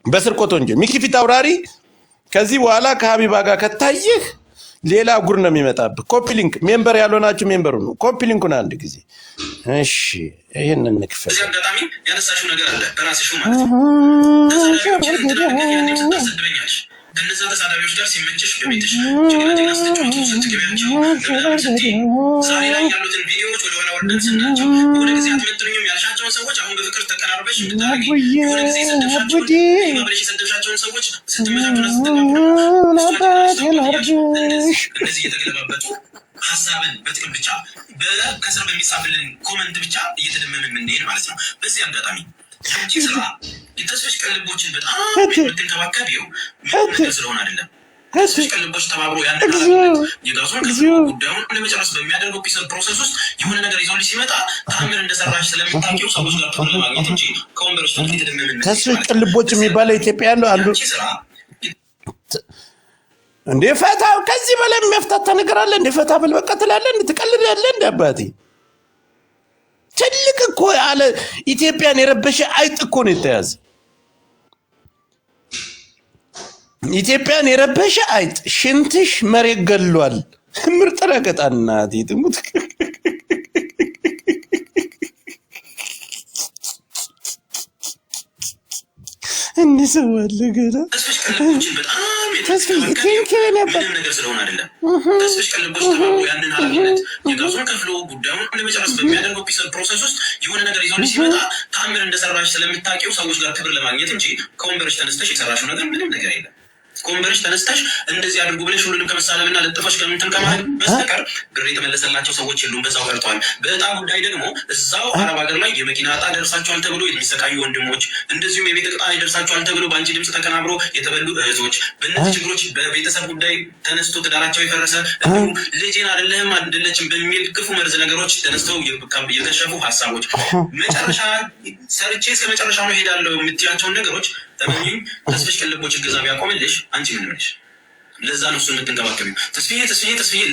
በስርቆት ወንጀል ሚኪ ፊት አውራሪ ከዚህ በኋላ ከሀቢባ ጋር ከታየህ ሌላ ጉር ነው የሚመጣብህ። ኮፒ ሊንክ ሜምበር ያልሆናችሁ ሜምበሩ ነው። ኮፒ ሊንኩን አንድ ጊዜ እሺ፣ ይሄን እንክፈል። እዚህ አጋጣሚ ያነሳሽው ነገር አለ በራስሽ ማለት ነው። ተሳዳቢዎችን እንድናገር ያንዴም ስታሰድበኛለሽ ከነዛ ተሳዳቢዎች ጋር ሲመችሽ በቤትሽ ጭቅላጭላ ስትጫወቱ ስትገቢያቸው ዛሬ ላይ ያሉትን ቪዲዮዎች ወደ ኋላ ወርደን ስናቸው የሆነ ጊዜ አትመጥኑኝም ያልሻቸውን ሰዎች አሁን በፍቅር ተቀራርበሽ እንድታረጊ የሆነ ጊዜ የሰደብሻቸውን ሰዎች ስትመታቱና እንደዚህ እየተገለባበጡ ሀሳብን በጥቅም ብቻ ከስር በሚጻፍልን ኮመንት ብቻ እየተደመምን የምንሄድ ማለት ነው። በዚህ አጋጣሚ ስራ የተስፈሽ ቀልቦችን በጣም የምትንከባከቢው ምን ስለሆነ አይደለም። ተስፈሽ ቀልቦች ተባብሮ ያንን የጋዙን ጉዳዩን ለመጨረስ በሚያደርገው ፒስ ፕሮሰስ ውስጥ የሆነ ነገር ይዞልሽ ሲመጣ ተአምር እንደሰራሽ ስለምታውቂው ሰዎች ጋር ተብሎ ለማግኘት እንጂ ከወንበሮች ተብሎ የተደመምን ተስፈሽ ቀልቦች የሚባለው ኢትዮጵያ ያለው አንዱ እንዴ ፈታ ከዚህ በላይ የሚያፍታታ ነገር አለ እንዴ? ፈታ ብል በቃ ትላለህ እንዴ? ትቀልዳለህ እንዴ? አባቴ ትልቅ እኮ አለ ኢትዮጵያን የረበሸ አይጥ እኮ ነው የተያዘ። ኢትዮጵያን የረበሸ አይጥ ሽንትሽ መሬት ገሏል። ምርጥ ረገጣ እናቴ ትሙት። እንዴ ሰዋለ ገና ተስፋዬ ነበር ነገር ስለሆነ አይደለም። ተስፋሽ ቀልቦች ተባብሮ ያንን ኃላፊነት የጋዙን ከፍሎ ጉዳዩን ለመጨረስ በሚያደርገው ፒስ ፕሮሰስ ውስጥ የሆነ ነገር ይዞልሽ ሲመጣ ተአምር እንደሰራሽ ስለምታውቂው ሰዎች ጋር ክብር ለማግኘት እንጂ ከወንበርሽ ተነስተሽ የሰራሽው ነገር ምንም ነገር የለም። ከወንበርሽ ተነስተሽ እንደዚህ አድርጉ ብለሽ ሁሉንም ከመሳለምና ለጥፈሽ ከምንትን ከማለት በስተቀር ብር የተመለሰላቸው ሰዎች የሉም፣ በዛው ቀርተዋል። በዕጣ ጉዳይ ደግሞ እዛው አረብ ሀገር ላይ የመኪና ዕጣ ደርሳቸዋል ተብሎ የሚሰቃዩ ወንድሞች፣ እንደዚሁም የቤት ዕጣ ይደርሳቸዋል ተብሎ በአንቺ ድምፅ ተቀናብሮ የተበሉ እህቶች፣ በእነዚህ ችግሮች በቤተሰብ ጉዳይ ተነስቶ ትዳራቸው የፈረሰ እንዲሁም ልጄን አይደለህም አይደለችም በሚል ክፉ መርዝ ነገሮች ተነስተው የከሸፉ ሀሳቦች መጨረሻ ሰርቼ እስከ መጨረሻ ነው ሄዳለሁ የምትያቸውን ነገሮች ተመኝም ተስፋሽ ቀልቦች ገዛ ቢያቆምልሽ አንቺ ምን ነሽ? ለዛ ነው እሱ የምትንከባከቢው። ተስፋዬ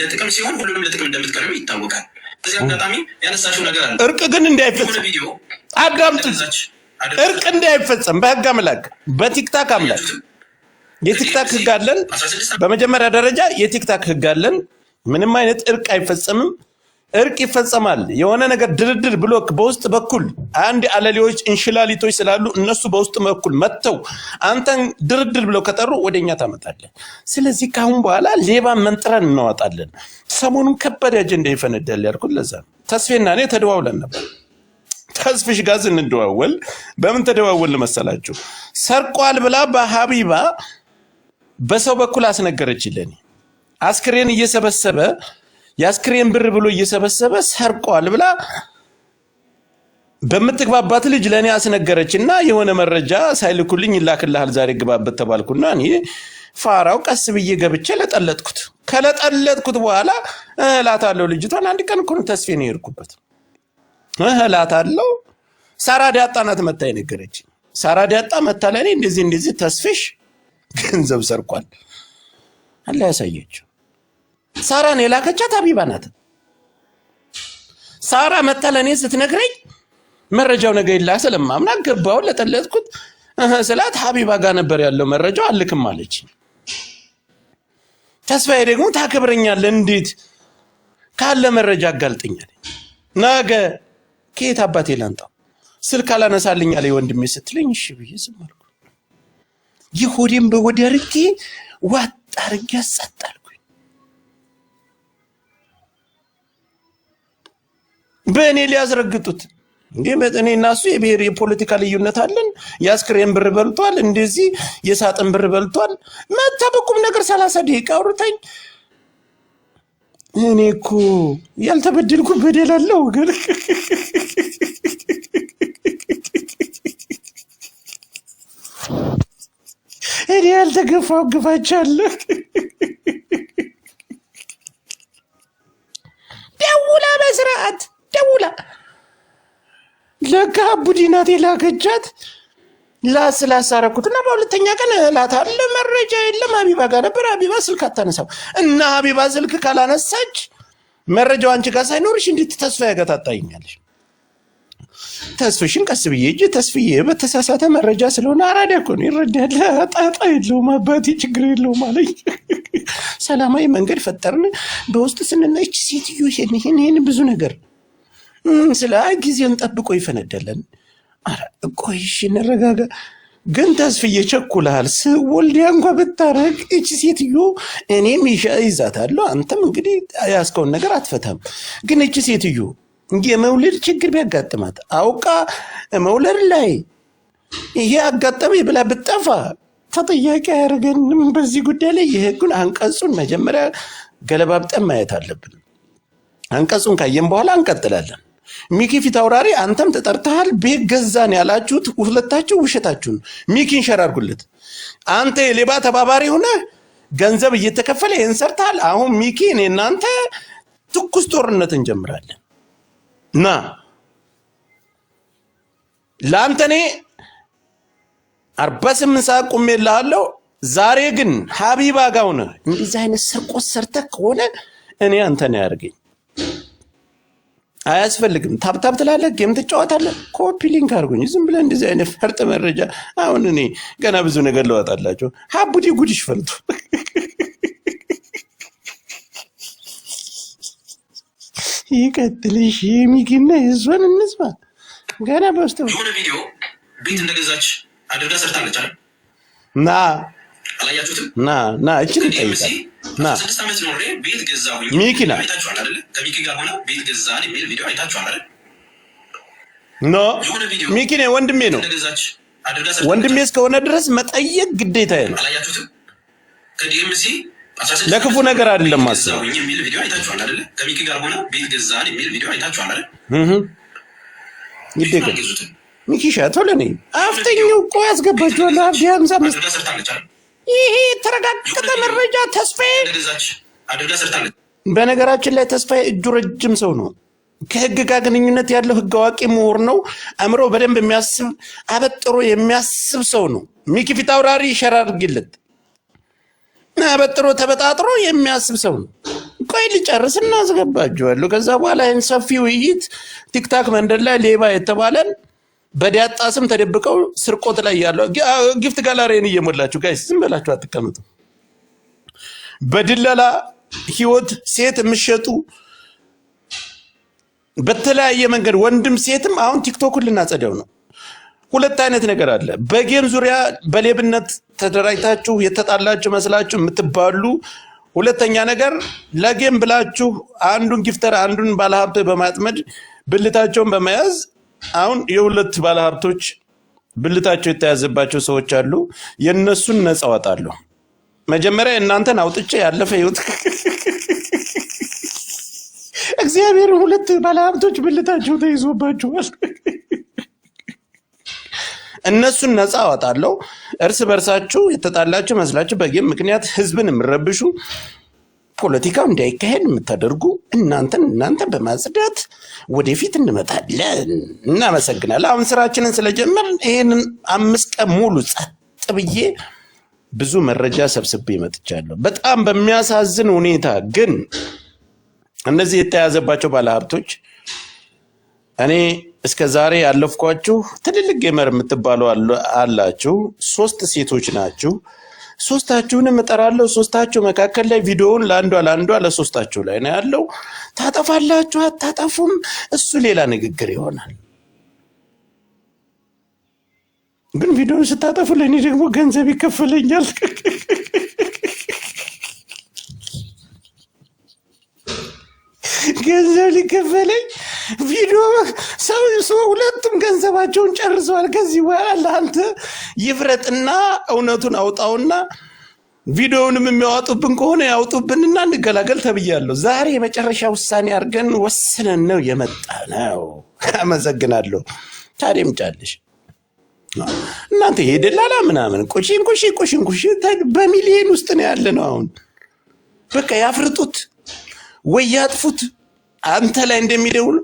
ለጥቅም ሲሆን ሁሉንም ለጥቅም እንደምትቀርብ ይታወቃል። በዚህ አጋጣሚ ያነሳሽው ነገር አለ። እርቅ ግን እንዳይፈጸም አዳምጡ። እርቅ እንዳይፈጸም በህግ አምላክ በቲክታክ አምላክ የቲክታክ ህግ አለን። በመጀመሪያ ደረጃ የቲክታክ ህግ አለን። ምንም አይነት እርቅ አይፈጸምም። እርቅ ይፈጸማል። የሆነ ነገር ድርድር ብሎ በውስጥ በኩል አንድ አለሌዎች እንሽላሊቶች ስላሉ እነሱ በውስጥ በኩል መጥተው አንተን ድርድር ብለው ከጠሩ ወደኛ ታመጣለህ። ስለዚህ ካሁን በኋላ ሌባን መንጥረን እናወጣለን። ሰሞኑን ከባድ አጀንዳ ይፈነዳል ያልኩት ለዛ ነው። ተስፌና እኔ ተደዋውለን ነበር። ተስፍሽ ጋር ስንደዋወል በምን ተደዋወልን መሰላችሁ? ሰርቋል ብላ በሀቢባ በሰው በኩል አስነገረችልኝ። አስክሬን እየሰበሰበ የአስክሬን ብር ብሎ እየሰበሰበ ሰርቋል ብላ በምትግባባት ልጅ ለኔ አስነገረችና የሆነ መረጃ ሳይልኩልኝ ይላክልሃል ዛሬ ግባበት ተባልኩና እኔ ፋራው ቀስ ብዬ ገብቼ ለጠለጥኩት። ከለጠለጥኩት በኋላ እላታለሁ ልጅቷን አንድ ቀን እኮ ነው ተስፌ ነው የሄድኩበት። እላታለሁ ሳራ ዳጣ ናት መታ የነገረች። ሳራ ዳጣ መታ ለኔ እንደዚህ ተስፌሽ ገንዘብ ሰርቋል አላ ያሳየችው። ሳራን የላከቻት ሀቢባ ናት። ሳራ መታ ለኔ ስትነግረኝ መረጃው ነገ ይላ ስለማምና ገባው ለጠለጥኩት። ስላት ሀቢባ ጋር ነበር ያለው መረጃው አልክም አለች። ተስፋዬ ደግሞ ታከብረኛለህ እንዴት ካለ መረጃ አጋልጠኛል። ነገ ከየት አባቴ ላንጣው ስልክ አላነሳልኝ አለ ወንድሜ ስትለኝ እሺ ብዬ ዝም አልኩ። ይሁዲም በወዲ አርጌ ዋጥ አርጌ አሰጣልኩ። በእኔ ሊያስረግጡት እንዴ በእኔ እና እሱ የብሔር የፖለቲካ ልዩነት አለን። የአስክሬን ብር በልቷል፣ እንደዚህ የሳጥን ብር በልቷል። መተበቁም ነገር 30 ደቂቃ አውርተኝ እኔ እኮ ያልተበደልኩ በደል አለው ግን እኔ ያልተገፋው ግፋቻለሁ። ደውላ በስርዓት ደውላ ለካ ቡዲናት የላከቻት ላስላሳረኩትና በሁለተኛ ቀን እላታለሁ መረጃ የለም ሀቢባ ጋር ነበር። ሀቢባ ስልክ አታነሳም እና ሀቢባ ስልክ ካላነሳች መረጃው አንቺ ጋር ሳይኖርሽ እንዴት ተስፋ ያገታጣኛለሽ? ተስፍሽን ቀስ ብዬ እጅ ተስፍዬ በተሳሳተ መረጃ ስለሆነ አራዳ እኮ ነው ይረዳል። ጣጣ የለውም አባቴ ችግር የለውም አለኝ። ሰላማዊ መንገድ ፈጠርን። በውስጥ ስንናች ሴትዮ ይሄን ብዙ ነገር ስለ ጊዜን ጠብቆ ይፈነዳለን። ቆይ እሺ እንረጋጋ። ግን ተስፍዬ ቸኩልሃል። ወልዲያ እንኳ ብታረግ እቺ ሴትዮ እኔም ይዛታለሁ፣ አንተም እንግዲህ ያስከውን ነገር አትፈታም። ግን እቺ ሴትዮ የመውለድ ችግር ቢያጋጥማት አውቃ መውለድ ላይ ይሄ አጋጠመ ብላ ብጠፋ ተጠያቂ አያደርገንም። በዚህ ጉዳይ ላይ የህጉን አንቀጹን መጀመሪያ ገለባብጠን ማየት አለብን። አንቀጹን ካየን በኋላ እንቀጥላለን። ሚኪ ፊት አውራሪ አንተም ተጠርተሃል። ቤት ገዛን ያላችሁት ሁለታችሁ ውሸታችሁን። ሚኪን ሸራርጉለት። አንተ የሌባ ተባባሪ ሆነ ገንዘብ እየተከፈለ ይህን ሰርተሃል። አሁን ሚኪ እኔ እናንተ ትኩስ ጦርነት እንጀምራለን። ና ለአንተ እኔ 48 ሰዓት ቁሜልሃለሁ። ዛሬ ግን ሀቢባ ጋር ሆነ እንደዚህ አይነት ስርቆት ሰርተህ ከሆነ እኔ አንተ ነው ያርገኝ። አያስፈልግም። ታብታብ ትላለህ፣ ጌም ትጫወታለህ። ኮፒ ሊንክ አድርጉኝ። ዝም ብለህ እንደዚህ አይነት ፈርጥ መረጃ አሁን እኔ ገና ብዙ ነገር ለዋጣላቸው። ሀቡዲ ጉድሽ ፈልቶ ይቀጥልሽ። የሚግና የእሷን እንስማ። ገና በስተው የሆነ ቪዲዮ ቤት እንደገዛች አድርጋ ሰርታለች አይደል? ና አላያችሁትም? ና እችን ጠይቃል። ና 6 ዓመት ኖሬ ቤት ገዛሁኝ። ሚኪና አይታችኋል አይደል? ከሚኪ ጋር ሆነ ቤት ገዛን የሚል ቪዲዮ አይታችኋል አይደል? ኖ ሚኪ ነው ወንድሜ ነው። ወንድሜ እስከሆነ ድረስ መጠየቅ ግዴታዬ ነው። አላያችሁትም? ከዲኤምሲ ለክፉ ነገር አይደለም ማሰብ የሚል ቪዲዮ አይታችኋል አይደል? ከሚኪ ጋር ሆነ ቤት ገዛን የሚል ቪዲዮ አይታችኋል አይደል? ይደገ ሚኪ ሻቶ ለኔ አፍተኛው እኮ ያስገባችኋል። አብዲያም ሳምስ ይሄ ተረጋግጠ መረጃ ተስፋዬ በነገራችን ላይ ተስፋዬ እጁ ረጅም ሰው ነው። ከህግ ጋር ግንኙነት ያለው ህግ አዋቂ ምሁር ነው። አእምሮ በደንብ የሚያስብ አበጥሮ የሚያስብ ሰው ነው። ሚኪ ፊት አውራሪ ይሸራርግለት አበጥሮ ተበጣጥሮ የሚያስብ ሰው ነው። ቆይ ልጨርስና አስገባችኋለሁ። ከዛ በኋላ ይህን ሰፊ ውይይት ቲክታክ መንደር ላይ ሌባ የተባለን በዲያጣ ስም ተደብቀው ስርቆት ላይ ያለው ጊፍት ጋላሪን እየሞላችሁ ጋይስ ዝም ብላችሁ አትቀመጡ። በድለላ ህይወት ሴት የምትሸጡ በተለያየ መንገድ ወንድም ሴትም አሁን ቲክቶክን ልናጸደው ነው። ሁለት አይነት ነገር አለ። በጌም ዙሪያ በሌብነት ተደራጅታችሁ የተጣላችሁ መስላችሁ የምትባሉ፣ ሁለተኛ ነገር ለጌም ብላችሁ አንዱን ጊፍተር አንዱን ባለሀብት በማጥመድ ብልታቸውን በመያዝ አሁን የሁለት ባለሀብቶች ብልታቸው የተያዘባቸው ሰዎች አሉ። የነሱን ነፃ አወጣለሁ። መጀመሪያ እናንተን አውጥቼ ያለፈ ህይወት እግዚአብሔር ሁለት ባለሀብቶች ብልታቸው ተይዞባቸዋል። እነሱን ነፃ አወጣለሁ። እርስ በርሳችሁ የተጣላችሁ መስላችሁ በጌም ምክንያት ህዝብን የምረብሹ ፖለቲካው እንዳይካሄድ የምታደርጉ እናንተ በማጽዳት ወደፊት እንመጣለን። እናመሰግናለን። አሁን ስራችንን ስለጀመር ይሄንን 5 ቀን ሙሉ ጸጥ ብዬ ብዙ መረጃ ሰብስቤ መጥቻለሁ። በጣም በሚያሳዝን ሁኔታ ግን እነዚህ የተያዘባቸው ባለሀብቶች እኔ እስከ ዛሬ ያለፍኳችሁ ትልልቅ ጌመር የምትባሉ አላችሁ። 3 ሴቶች ናችሁ። ሶስታችሁንም እጠራለሁ። ሶስታችሁ መካከል ላይ ቪዲዮውን ለአንዷ ለሶስታችሁ ላይ ነው ያለው። ታጠፋላችሁ አታጠፉም እሱ ሌላ ንግግር ይሆናል። ግን ቪዲዮውን ስታጠፉ ለእኔ ደግሞ ገንዘብ ይከፈለኛል። ገንዘብ ሊከፈለኝ ቪዲዮ ሰው ሁለቱም ገንዘባቸውን ጨርሰዋል። ከዚህ በኋላ ለአንተ ይፍረጥና እውነቱን አውጣውና ቪዲዮውንም የሚያወጡብን ከሆነ ያውጡብንና እንገላገል ተብያለሁ። ዛሬ የመጨረሻ ውሳኔ አድርገን ወስነን ነው የመጣ ነው። አመሰግናለሁ። ታዲያም ጫለሽ እናንተ ሄደላላ ምናምን ቆሽንኩሽ በሚሊዮን ውስጥ ነው ያለ ነው። አሁን በቃ ያፍርጡት ወይ ያጥፉት አንተ ላይ እንደሚደውሉ።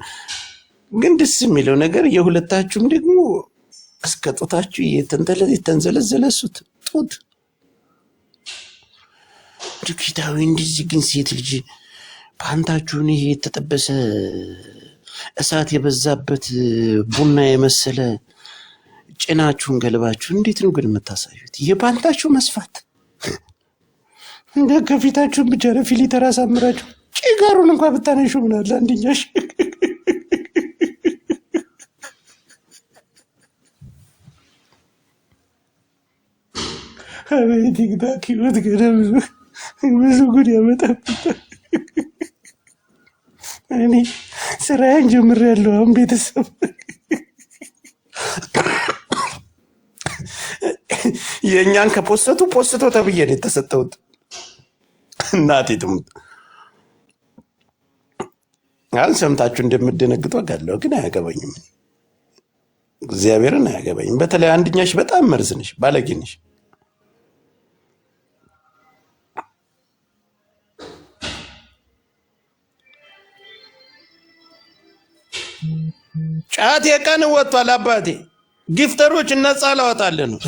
ግን ደስ የሚለው ነገር የሁለታችሁም ደግሞ እስከ ጡታችሁ የተንዘለዘለ ሱት ጡት ድክታዊ እንደዚህ። ግን ሴት ልጅ ፓንታችሁን ይሄ የተጠበሰ እሳት የበዛበት ቡና የመሰለ ጭናችሁን ገልባችሁ እንዴት ነው ግን የምታሳዩት? የፓንታችሁ መስፋት እንደ ከፊታችሁን ብቻ ነው ፊሊተር አሳምራችሁ ጭጋሩን እንኳን ብታነሹ ምናለ አንድኛሽ አቤት ቲክታክ ህይወት ገና ብዙ ጉድ ያመጣብኛል። እኔ ስራዬን ጀምሬያለሁ። አሁን ቤተሰብ የእኛን ከፖስተቱ ፖስቶ ተብዬ ነው የተሰጠሁት። እናቴ ትሙት። አሁን ሰምታችሁ እንደምደነግጡ አውቃለሁ፣ ግን አያገባኝም። እግዚአብሔርን አያገባኝም። በተለይ አንድኛሽ በጣም መርዝ ነሽ፣ ባለጌ ነሽ። ጫት የቀን ወጥቷል አባቴ። ጊፍተሮች ነፃ ላወጣልህ ነው።